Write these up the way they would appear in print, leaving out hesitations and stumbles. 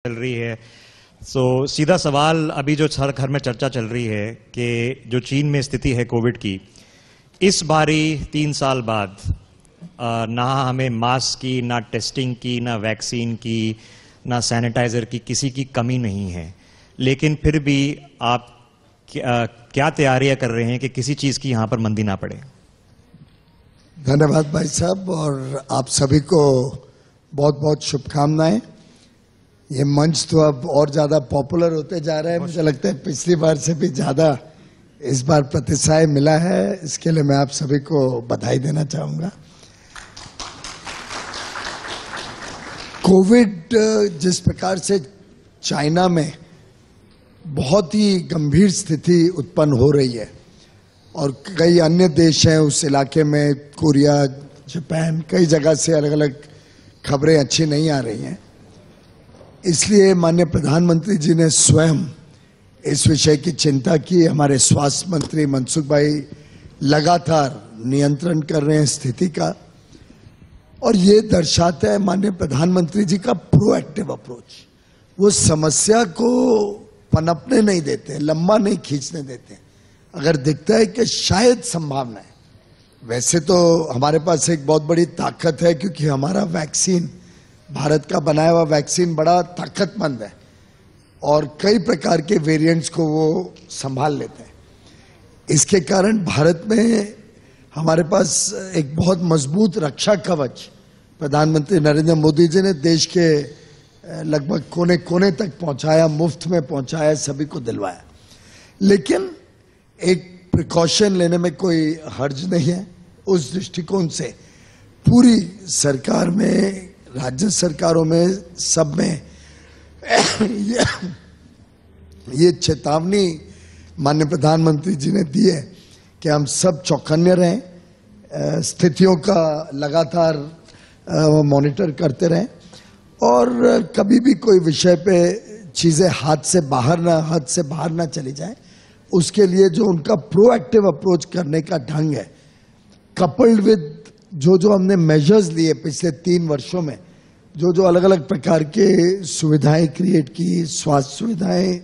चल रही है। सीधा सवाल, अभी जो हर घर में चर्चा चल रही है कि जो चीन में स्थिति है कोविड की, इस बारी 3 साल बाद ना हमें मास्क की, ना टेस्टिंग की, ना वैक्सीन की, ना सैनिटाइजर की किसी की कमी नहीं है। लेकिन फिर भी आप क्या तैयारियां कर रहे हैं कि किसी चीज की यहां पर मंदी ना पड़े? धन्यवाद भाई साहब, और आप सभी को बहुत बहुत शुभकामनाएं। ये मंच तो अब और ज्यादा पॉपुलर होते जा रहा है। मुझे लगता है पिछली बार से भी ज्यादा इस बार प्रतिसाय मिला है। इसके लिए मैं आप सभी को बधाई देना चाहूंगा। कोविड जिस प्रकार से चाइना में बहुत ही गंभीर स्थिति उत्पन्न हो रही है और कई अन्य देश हैं उस इलाके में, कोरिया, जापान, कई जगह से अलग अलग खबरें अच्छी नहीं आ रही हैं। इसलिए माननीय प्रधानमंत्री जी ने स्वयं इस विषय की चिंता की। हमारे स्वास्थ्य मंत्री मनसुख भाई लगातार नियंत्रण कर रहे हैं स्थिति का, और ये दर्शाता है माननीय प्रधानमंत्री जी का प्रोएक्टिव अप्रोच। वो समस्या को पनपने नहीं देते, लंबा नहीं खींचने देते। अगर दिखता है कि शायद संभावना है, वैसे तो हमारे पास एक बहुत बड़ी ताकत है क्योंकि हमारा वैक्सीन, भारत का बनाया हुआ वैक्सीन बड़ा ताकतमंद है और कई प्रकार के वेरिएंट्स को वो संभाल लेते हैं। इसके कारण भारत में हमारे पास एक बहुत मजबूत रक्षा कवच प्रधानमंत्री नरेंद्र मोदी जी ने देश के लगभग कोने कोने तक पहुंचाया, मुफ्त में पहुंचाया, सभी को दिलवाया। लेकिन एक प्रिकॉशन लेने में कोई हर्ज नहीं है। उस दृष्टिकोण से पूरी सरकार में, राज्य सरकारों में, सब में ये चेतावनी माननीय प्रधानमंत्री जी ने दी है कि हम सब चौकन्ने रहें, स्थितियों का लगातार मॉनिटर करते रहें और कभी भी कोई विषय पे चीजें हाथ से बाहर ना चली जाए। उसके लिए जो उनका प्रोएक्टिव अप्रोच करने का ढंग है, कपल्ड विद जो हमने मेजर्स लिए पिछले 3 वर्षों में, जो अलग अलग प्रकार के सुविधाएं क्रिएट की, स्वास्थ्य सुविधाएं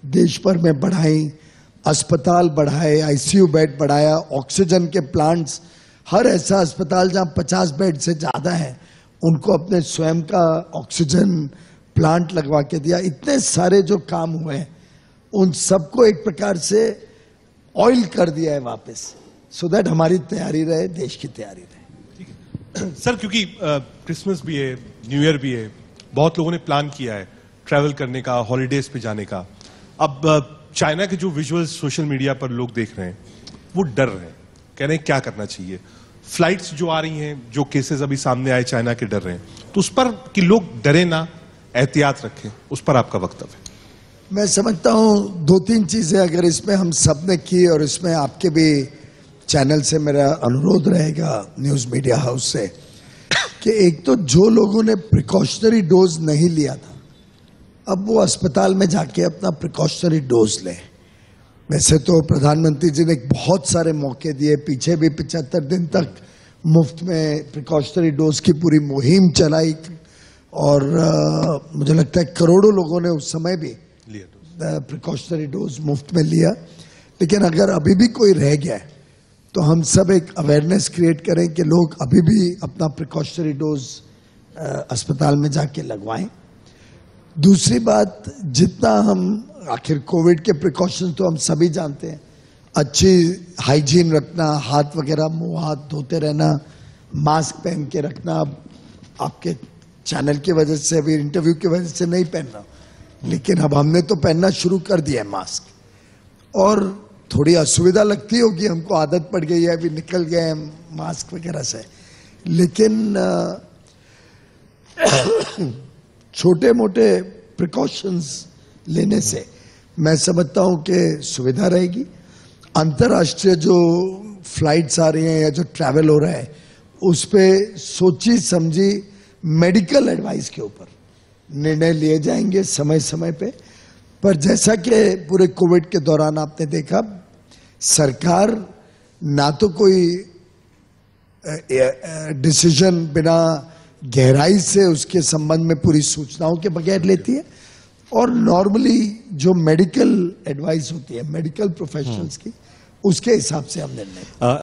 देश भर में बढ़ाई, अस्पताल बढ़ाए, आईसीयू बेड बढ़ाया, ऑक्सीजन के प्लांट्स, हर ऐसा अस्पताल जहां 50 बेड से ज्यादा है उनको अपने स्वयं का ऑक्सीजन प्लांट लगवा के दिया। इतने सारे जो काम हुए हैं उन सबको एक प्रकार से ऑयल कर दिया है वापस, सो दैट हमारी तैयारी रहे, देश की तैयारी रहे। सर, क्योंकि क्रिसमस भी है, न्यू ईयर भी है, बहुत लोगों ने प्लान किया है ट्रैवल करने का, हॉलिडेज पे जाने का। अब चाइना के जो विजुअल्स सोशल मीडिया पर लोग देख रहे हैं वो डर रहे हैं, कह रहे हैं क्या करना चाहिए। फ्लाइट्स जो आ रही हैं, जो केसेस अभी सामने आए चाइना के, डर रहे हैं। तो उस पर कि लोग डरे ना, एहतियात रखें, उस पर आपका वक्तव्य? मैं समझता हूं 2-3 चीजें अगर इसमें हम सब ने की, और इसमें आपके भी चैनल से मेरा अनुरोध रहेगा, न्यूज मीडिया हाउस से, कि एक तो जो लोगों ने प्रिकॉशनरी डोज नहीं लिया था, अब वो अस्पताल में जाके अपना प्रिकॉशनरी डोज लें। वैसे तो प्रधानमंत्री जी ने बहुत सारे मौके दिए, पीछे भी 75 दिन तक मुफ्त में प्रिकॉशनरी डोज की पूरी मुहिम चलाई और मुझे लगता है करोड़ों लोगों ने उस समय भी प्रिकॉशनरी डोज मुफ्त में लिया। लेकिन अगर अभी भी कोई रह गया है तो हम सब एक अवेयरनेस क्रिएट करें कि लोग अभी भी अपना प्रिकॉशनरी डोज अस्पताल में जाके लगवाएं। दूसरी बात, जितना हम, आखिर कोविड के प्रिकॉशंस तो हम सभी जानते हैं, अच्छी हाइजीन रखना, हाथ वगैरह, मुंह हाथ धोते रहना, मास्क पहन के रखना। आपके चैनल की वजह से, अभी इंटरव्यू की वजह से नहीं पहन रहा, लेकिन अब हमने तो पहनना शुरू कर दिया है मास्क। और थोड़ी असुविधा लगती होगी, हमको आदत पड़ गई है, अभी निकल गए हैं मास्क वगैरह से, लेकिन छोटे मोटे प्रिकॉशंस लेने से मैं समझता हूं कि सुविधा रहेगी। अंतर्राष्ट्रीय जो फ्लाइट्स आ रही हैं या जो ट्रैवल हो रहा है, उस पर सोची समझी मेडिकल एडवाइस के ऊपर निर्णय लिए जाएंगे समय समय पे। पर जैसा कि पूरे कोविड के दौरान आपने देखा, सरकार ना तो कोई डिसीजन बिना गहराई से उसके संबंध में पूरी सूचनाओं के बगैर लेती है, और नॉर्मली जो मेडिकल एडवाइस होती है मेडिकल प्रोफेशनल्स की, उसके हिसाब से हम निर्णय